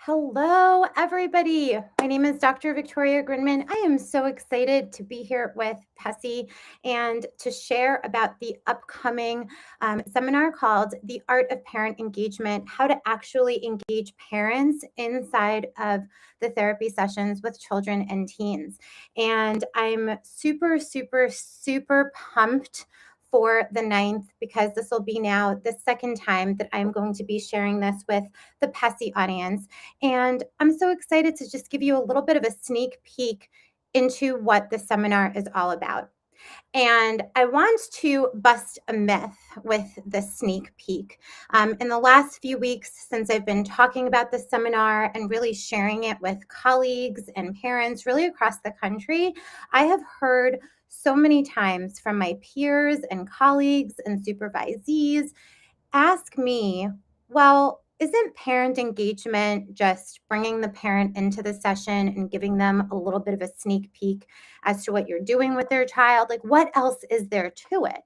Hello, everybody. My name is Dr. Victoria Grinman. I am so excited to be here with Pessy and to share about the upcoming seminar called The Art of Parent Engagement, how to actually engage parents inside of the therapy sessions with children and teens. And I'm super, super, super pumped for the 9th because this will be now the second time that I'm going to be sharing this with the Pessy audience. And I'm so excited to just give you a little bit of a sneak peek into what the seminar is all about. And I want to bust a myth with this sneak peek. In the last few weeks, since I've been talking about this seminar and really sharing it with colleagues and parents really across the country, I have heard so many times from my peers and colleagues and supervisees ask me, well, isn't parent engagement just bringing the parent into the session and giving them a little bit of a sneak peek as to what you're doing with their child? Like, what else is there to it?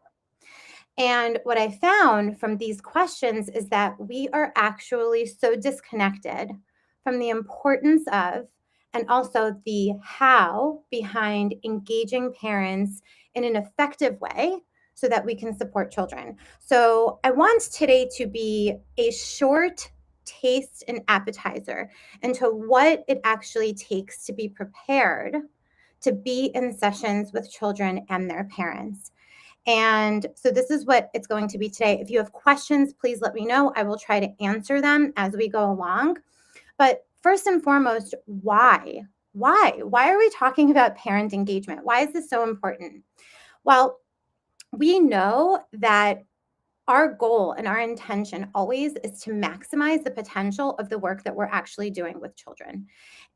And what I found from these questions is that we are actually so disconnected from the importance of and also the how behind engaging parents in an effective way so that we can support children. So I want today to be a short taste and appetizer into what it actually takes to be prepared to be in sessions with children and their parents. And so this is what it's going to be today. If you have questions, please let me know. I will try to answer them as we go along. But first and foremost, why? Why are we talking about parent engagement? Why is this so important? Well, we know that our goal and our intention always is to maximize the potential of the work that we're actually doing with children.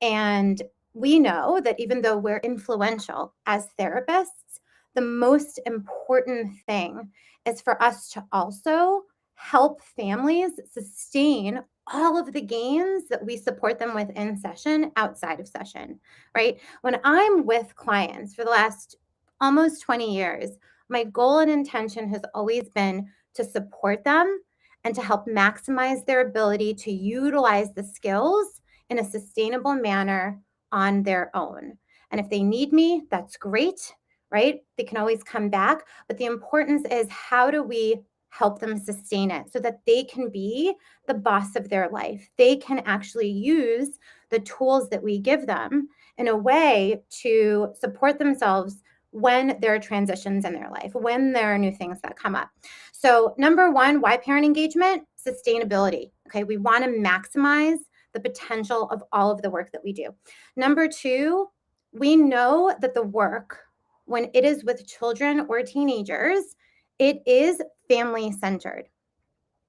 And we know that even though we're influential as therapists, the most important thing is for us to also help families sustain all of the gains that we support them with in session outside of session, right? When I'm with clients for the last almost 20 years, my goal and intention has always been to support them and to help maximize their ability to utilize the skills in a sustainable manner on their own. And if they need me, that's great, right? They can always come back. But the importance is, how do we help them sustain it so that they can be the boss of their life? They can actually use the tools that we give them in a way to support themselves when there are transitions in their life, when there are new things that come up. So, number one, why parent engagement? Sustainability. Okay, we want to maximize the potential of all of the work that we do. Number two, we know that the work, when it is with children or teenagers, it is family centered.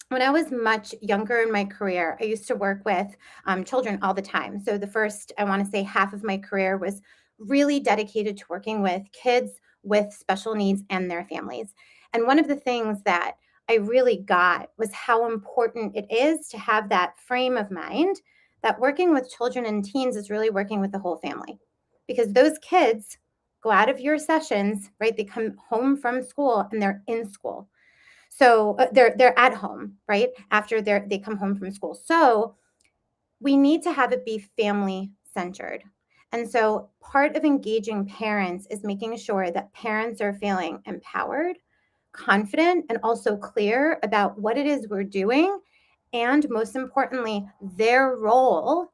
When I was much younger in my career, I used to work with children all the time. So the first, I want to say, half of my career was really dedicated to working with kids with special needs and their families. And one of the things that I really got was how important it is to have that frame of mind that working with children and teens is really working with the whole family. Because those kids go out of your sessions, right? They come home from school and they're in school. So they're at home, right? After they come home from school. So we need to have it be family centered. And so part of engaging parents is making sure that parents are feeling empowered, confident, and also clear about what it is we're doing. And most importantly, their role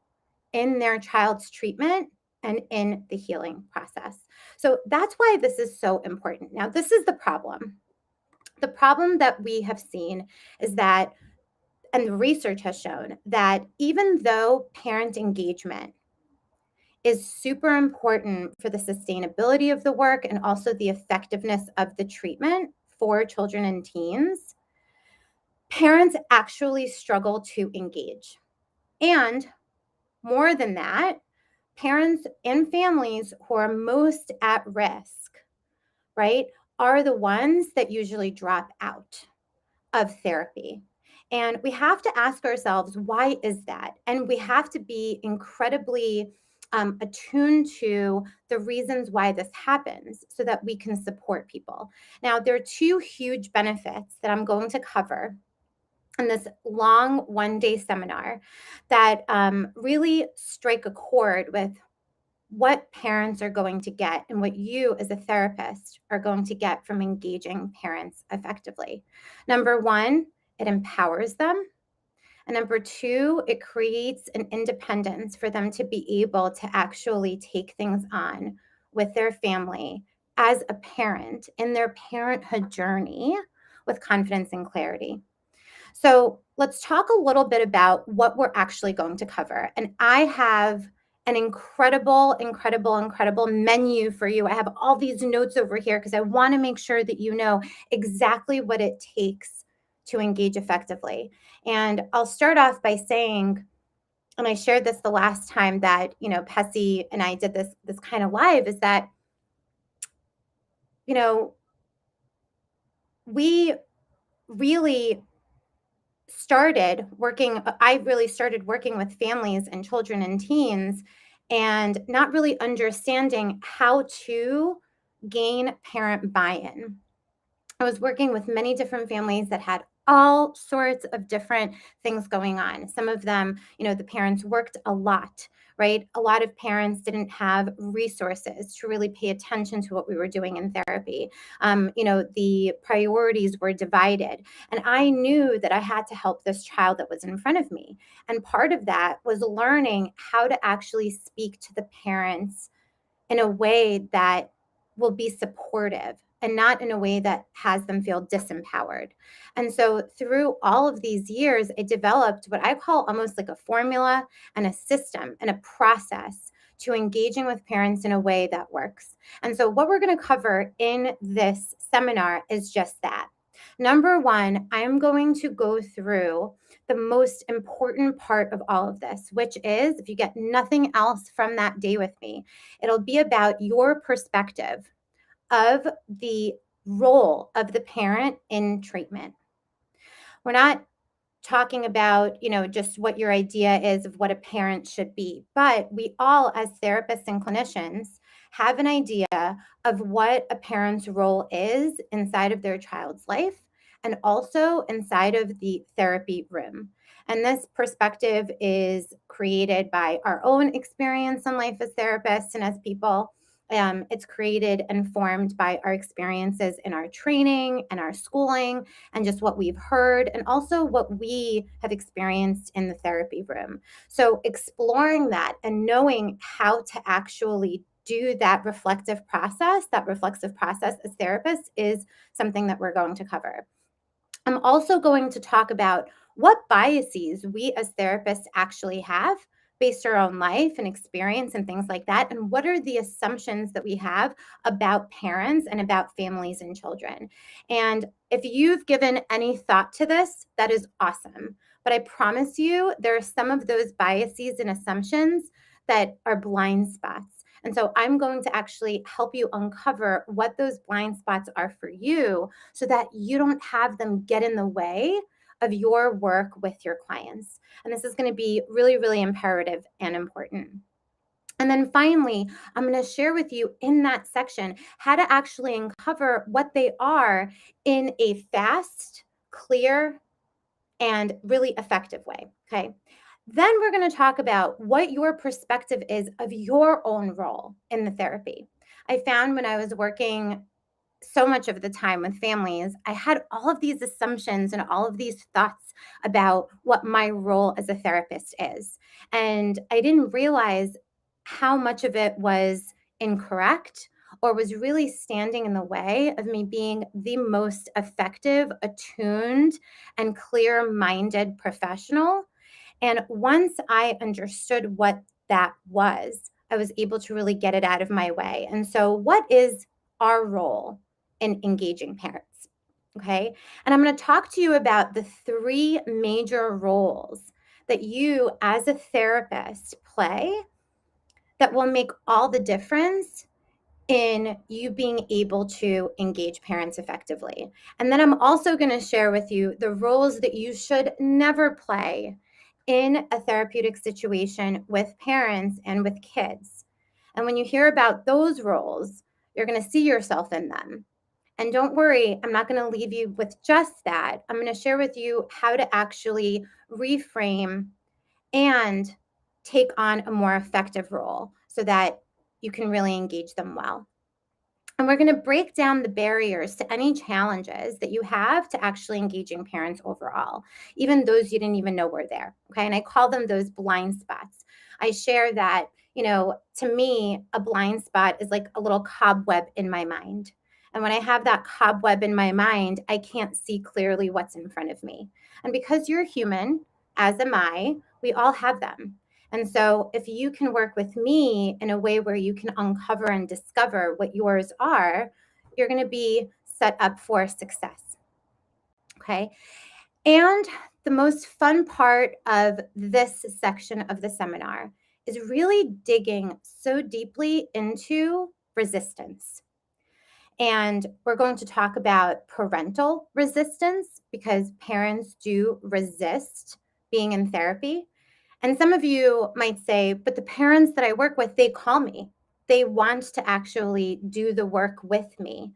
in their child's treatment and in the healing process. So that's why this is so important. Now, this is the problem. The problem that we have seen is that, and the research has shown that even though parent engagement is super important for the sustainability of the work and also the effectiveness of the treatment for children and teens, parents actually struggle to engage. And more than that, parents and families who are most at risk, right, are the ones that usually drop out of therapy. And we have to ask ourselves, why is that? And we have to be incredibly attuned to the reasons why this happens so that we can support people. Now, there are two huge benefits that I'm going to cover in this long one-day seminar that really strike a chord with what parents are going to get and what you as a therapist are going to get from engaging parents effectively. Number one, it empowers them. And number two, it creates an independence for them to be able to actually take things on with their family as a parent in their parenthood journey with confidence and clarity. So let's talk a little bit about what we're actually going to cover. And I have an incredible menu for you. I have all these notes over here because I want to make sure that you know exactly what it takes to engage effectively. And I'll start off by saying, and I shared this the last time that, Pessy and I did this kind of live, is that, you know, we really I really started working with families and children and teens and not really understanding how to gain parent buy-in. I was working with many different families that had all sorts of different things going on. Some of them, the parents worked a lot, right? A lot of parents didn't have resources to really pay attention to what we were doing in therapy. The priorities were divided. And I knew that I had to help this child that was in front of me. And part of that was learning how to actually speak to the parents in a way that will be supportive and not in a way that has them feel disempowered. And so through all of these years, I developed what I call almost like a formula and a system and a process to engaging with parents in a way that works. And so what we're going to cover in this seminar is just that. Number one, I'm going to go through the most important part of all of this, which is, if you get nothing else from that day with me, it'll be about your perspective of the role of the parent in treatment. We're not talking about, just what your idea is of what a parent should be, but we all, as therapists and clinicians, have an idea of what a parent's role is inside of their child's life and also inside of the therapy room. And this perspective is created by our own experience in life as therapists and as people. It's created and formed by our experiences in our training and our schooling and just what we've heard and also what we have experienced in the therapy room. So exploring that and knowing how to actually do that reflexive process as therapists is something that we're going to cover. I'm also going to talk about what biases we as therapists actually have based our own life and experience and things like that. And what are the assumptions that we have about parents and about families and children? And if you've given any thought to this, that is awesome. But I promise you, there are some of those biases and assumptions that are blind spots. And so I'm going to actually help you uncover what those blind spots are for you so that you don't have them get in the way of your work with your clients. And this is going to be really, really imperative and important. And then finally, I'm going to share with you in that section how to actually uncover what they are in a fast, clear, and really effective way. Okay. Then we're going to talk about what your perspective is of your own role in the therapy. I found when I was working so much of the time with families, I had all of these assumptions and all of these thoughts about what my role as a therapist is. And I didn't realize how much of it was incorrect or was really standing in the way of me being the most effective, attuned, and clear minded professional. And once I understood what that was, I was able to really get it out of my way. And so, what is our role in engaging parents? Okay. And I'm going to talk to you about the three major roles that you as a therapist play that will make all the difference in you being able to engage parents effectively. And then I'm also going to share with you the roles that you should never play in a therapeutic situation with parents and with kids. And when you hear about those roles, you're going to see yourself in them. And don't worry, I'm not going to leave you with just that. I'm going to share with you how to actually reframe and take on a more effective role so that you can really engage them well. And we're going to break down the barriers to any challenges that you have to actually engaging parents overall, even those you didn't even know were there. Okay. And I call them those blind spots. I share that, to me, a blind spot is like a little cobweb in my mind. And when I have that cobweb in my mind, I can't see clearly what's in front of me. And because you're human, as am I, we all have them. And so, if you can work with me in a way where you can uncover and discover what yours are, you're going to be set up for success. Okay. And the most fun part of this section of the seminar is really digging so deeply into resistance. And we're going to talk about parental resistance because parents do resist being in therapy. And some of you might say, but the parents that I work with, they call me. They want to actually do the work with me.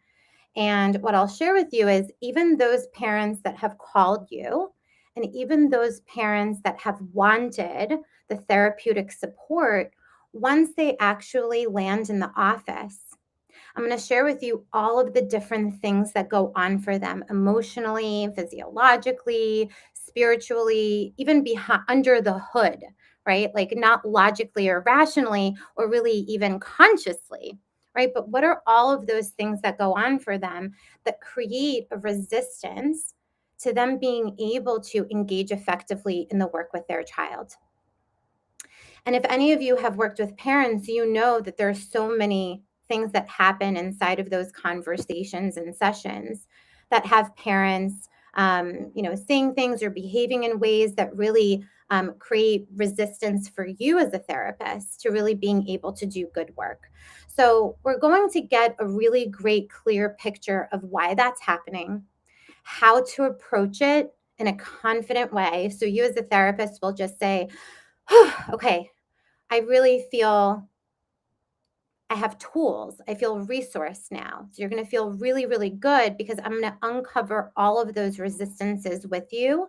And what I'll share with you is even those parents that have called you, and even those parents that have wanted the therapeutic support, once they actually land in the office, I'm going to share with you all of the different things that go on for them emotionally, physiologically, spiritually, even behind under the hood, right? Like not logically or rationally or really even consciously, right? But what are all of those things that go on for them that create a resistance to them being able to engage effectively in the work with their child? And if any of you have worked with parents, you know that there are so many things that happen inside of those conversations and sessions that have parents, saying things or behaving in ways that really create resistance for you as a therapist to really being able to do good work. So, we're going to get a really great, clear picture of why that's happening, how to approach it in a confident way. So, you as a therapist will just say, okay, I really feel I have tools. I feel resourced now. So you're going to feel really, really good because I'm going to uncover all of those resistances with you.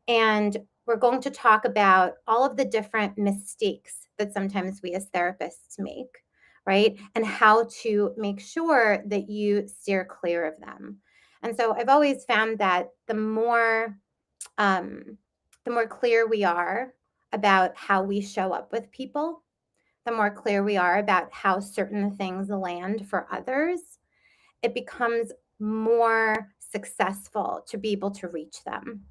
And we're going to talk about all of the different mistakes that sometimes we as therapists make, right? And how to make sure that you steer clear of them. And so I've always found that um, the more clear we are about how we show up with people, the more clear we are about how certain things land for others, it becomes more successful to be able to reach them.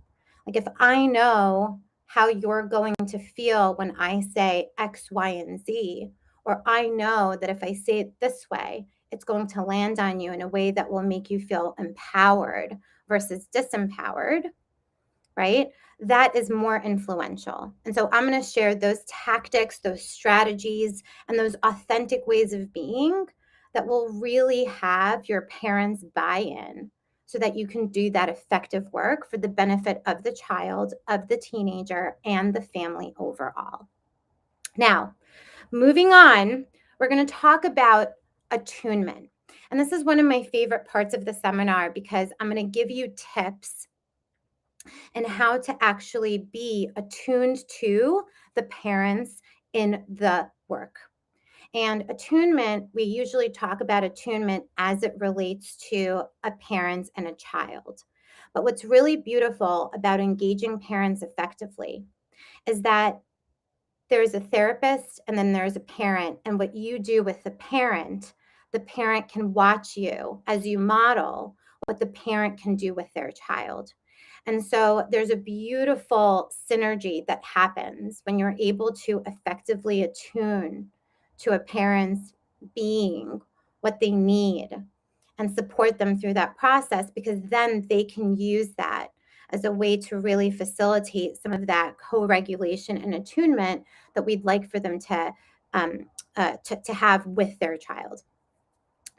Like if I know how you're going to feel when I say X, Y, and Z, or I know that if I say it this way, it's going to land on you in a way that will make you feel empowered versus disempowered, right? That is more influential. And so I'm going to share those tactics, those strategies, and those authentic ways of being that will really have your parents buy in so that you can do that effective work for the benefit of the child, of the teenager, and the family overall. Now, moving on, we're going to talk about attunement. And this is one of my favorite parts of the seminar because I'm going to give you tips and how to actually be attuned to the parents in the work. And attunement, we usually talk about attunement as it relates to a parent and a child. But what's really beautiful about engaging parents effectively is that there's a therapist and then there's a parent. And what you do with the parent can watch you as you model what the parent can do with their child. And so there's a beautiful synergy that happens when you're able to effectively attune to a parent's being, what they need, and support them through that process because then they can use that as a way to really facilitate some of that co-regulation and attunement that we'd like for them to have with their child.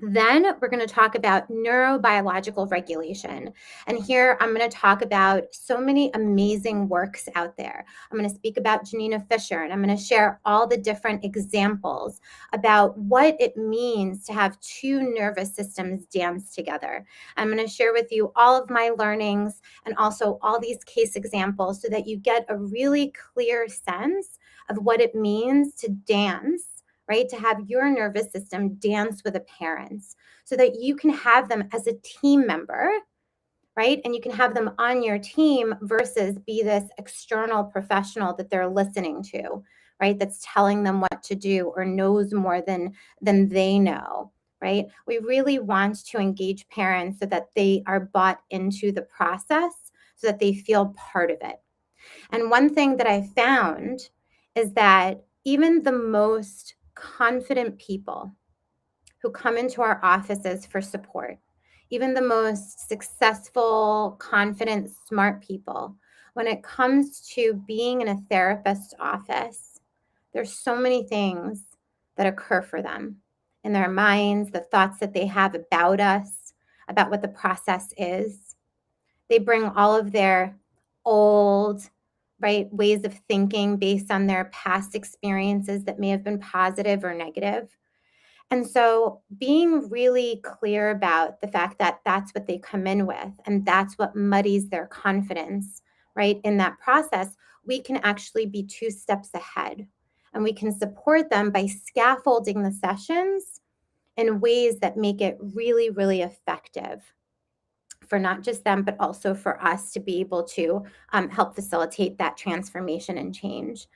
Then we're going to talk about neurobiological regulation. And here I'm going to talk about so many amazing works out there. I'm going to speak about Janina Fisher, and I'm going to share all the different examples about what it means to have two nervous systems dance together. I'm going to share with you all of my learnings and also all these case examples so that you get a really clear sense of what it means to dance, right? To have your nervous system dance with a parent so that you can have them as a team member, right? And you can have them on your team versus be this external professional that they're listening to, right? That's telling them what to do or knows more than they know, right? We really want to engage parents so that they are bought into the process so that they feel part of it. And one thing that I found is that even the most confident people who come into our offices for support, even the most successful, confident, smart people, when it comes to being in a therapist's office, there's so many things that occur for them in their minds, the thoughts that they have about us, about what the process is. They bring all of their old, right, ways of thinking based on their past experiences that may have been positive or negative. And so being really clear about the fact that that's what they come in with and that's what muddies their confidence, right, in that process, we can actually be two steps ahead. And we can support them by scaffolding the sessions in ways that make it really, really effective for not just them, but also for us to be able to help facilitate that transformation and change.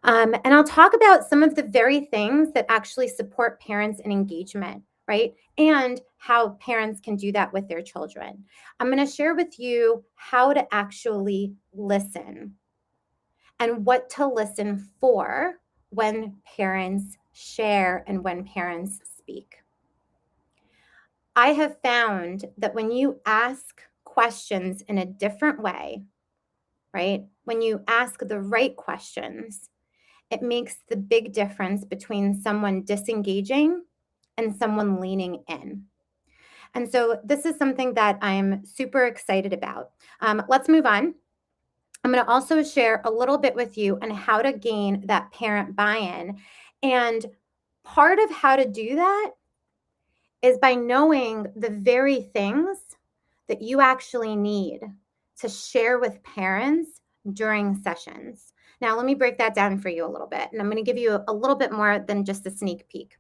And I'll talk about some of the very things that actually support parents in engagement, right? And how parents can do that with their children. I'm going to share with you how to actually listen and what to listen for when parents share and when parents speak. I have found that when you ask questions in a different way, right? When you ask the right questions, it makes the big difference between someone disengaging and someone leaning in. And so this is something that I'm super excited about. Let's move on. I'm going to also share a little bit with you on how to gain that parent buy-in. And part of how to do that is by knowing the very things that you actually need to share with parents during sessions. Now, let me break that down for you a little bit, and I'm going to give you a little bit more than just a sneak peek.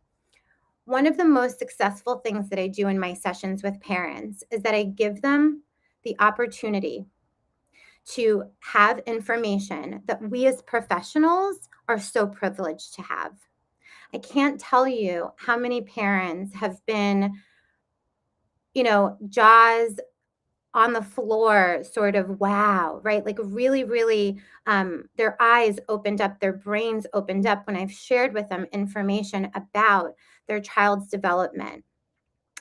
One of the most successful things that I do in my sessions with parents is that I give them the opportunity to have information that we as professionals are so privileged to have. I can't tell you how many parents have been, jaws on the floor, sort of, wow, right? Like really, really, their eyes opened up, their brains opened up when I've shared with them information about their child's development,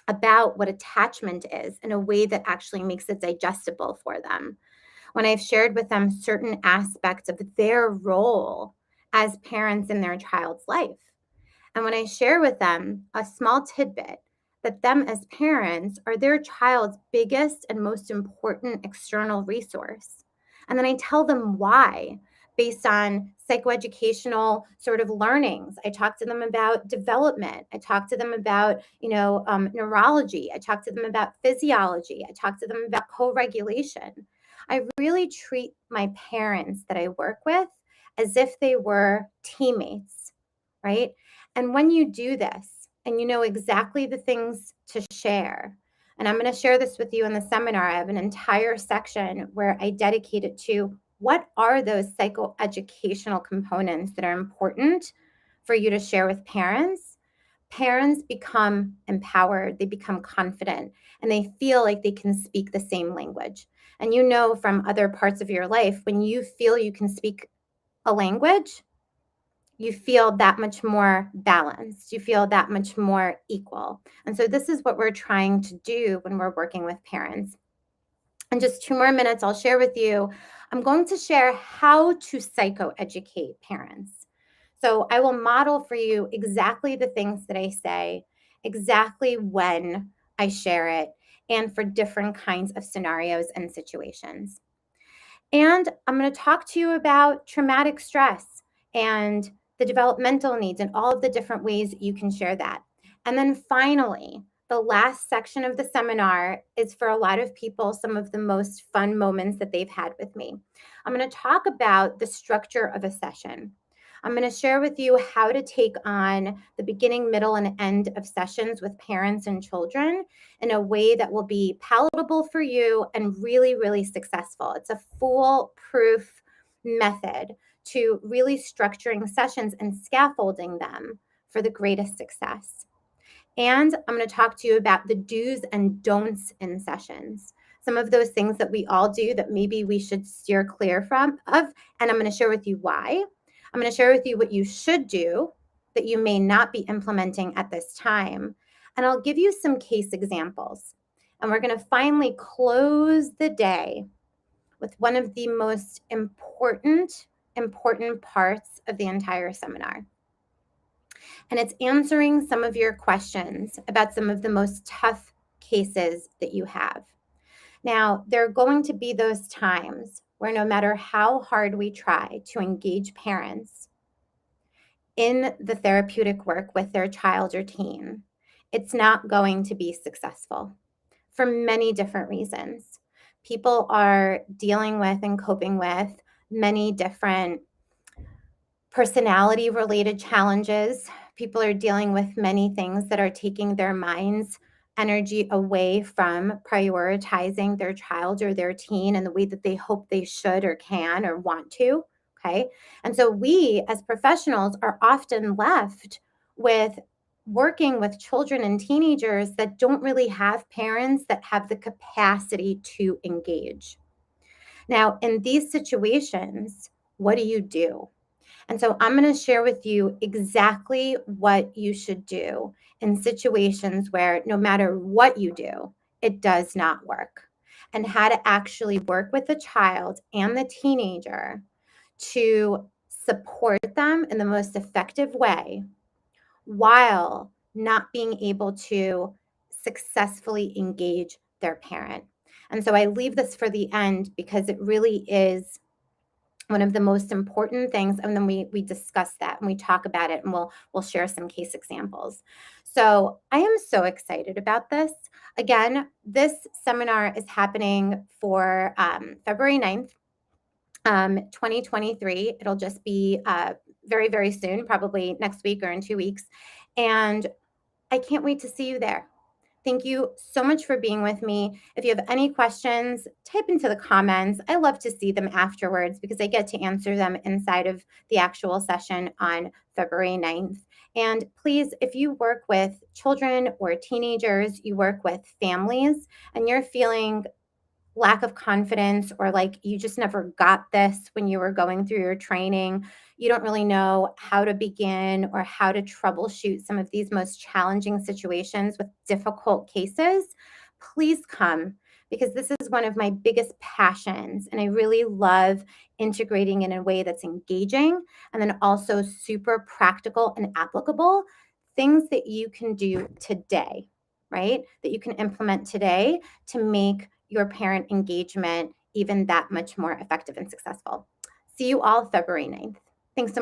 about what attachment is in a way that actually makes it digestible for them. When I've shared with them certain aspects of their role as parents in their child's life. And when I share with them a small tidbit that them as parents are their child's biggest and most important external resource. And then I tell them why based on psychoeducational sort of learnings. I talk to them about development. I talk to them about, neurology. I talk to them about physiology. I talk to them about co-regulation. I really treat my parents that I work with as if they were teammates, right? And when you do this and you know exactly the things to share, and I'm going to share this with you in the seminar, I have an entire section where I dedicate it to what are those psychoeducational components that are important for you to share with parents. Parents become empowered, they become confident, and they feel like they can speak the same language. And you know from other parts of your life, when you feel you can speak a language, you feel that much more balanced. You feel that much more equal. And so this is what we're trying to do when we're working with parents. In just 2 more minutes, I'll share with you, I'm going to share how to psychoeducate parents. So I will model for you exactly the things that I say. exactly when I share it, and for different kinds of scenarios and situations. And I'm going to talk to you about traumatic stress and the developmental needs and all of the different ways you can share that. And then finally, the last section of the seminar is for a lot of people some of the most fun moments that they've had with me. I'm going to talk about the structure of a session. I'm going to share with you how to take on the beginning, middle, and end of sessions with parents and children in a way that will be palatable for you and really, really successful. It's a foolproof method to really structuring sessions and scaffolding them for the greatest success. And I'm going to talk to you about the do's and don'ts in sessions. Some of those things that we all do that maybe we should steer clear of, and I'm going to share with you why. I'm going to share with you what you should do that you may not be implementing at this time. And I'll give you some case examples. And we're going to finally close the day with one of the most important parts of the entire seminar. And it's answering some of your questions about some of the most tough cases that you have. Now, there are going to be those times where no matter how hard we try to engage parents in the therapeutic work with their child or teen, it's not going to be successful for many different reasons. People are dealing with and coping with many different personality related challenges. People are dealing with many things that are taking their mind's energy away from prioritizing their child or their teen in the way that they hope they should or can or want to. Okay. And so we as professionals are often left with working with children and teenagers that don't really have parents that have the capacity to engage. Now, in these situations, what do you do? And so I'm going to share with you exactly what you should do in situations where no matter what you do, it does not work, and how to actually work with the child and the teenager to support them in the most effective way while not being able to successfully engage their parent. And so I leave this for the end because it really is one of the most important things, and then we discuss that and we talk about it, and we'll share some case examples. So I am so excited about this. Again, this seminar is happening for February 9th, 2023. It'll just be very, very soon, probably next week or in 2 weeks. And I can't wait to see you there. Thank you so much for being with me. If you have any questions, type into the comments. I love to see them afterwards because I get to answer them inside of the actual session on February 9th. And please, if you work with children or teenagers, you work with families, and you're feeling lack of confidence or like you just never got this when you were going through your training, you don't really know how to begin or how to troubleshoot some of these most challenging situations with difficult cases, please come, because this is one of my biggest passions. And I really love integrating in a way that's engaging and then also super practical and applicable, things that you can do today, right? That you can implement today to make your parent engagement even that much more effective and successful. See you all February 9th. Thanks so much.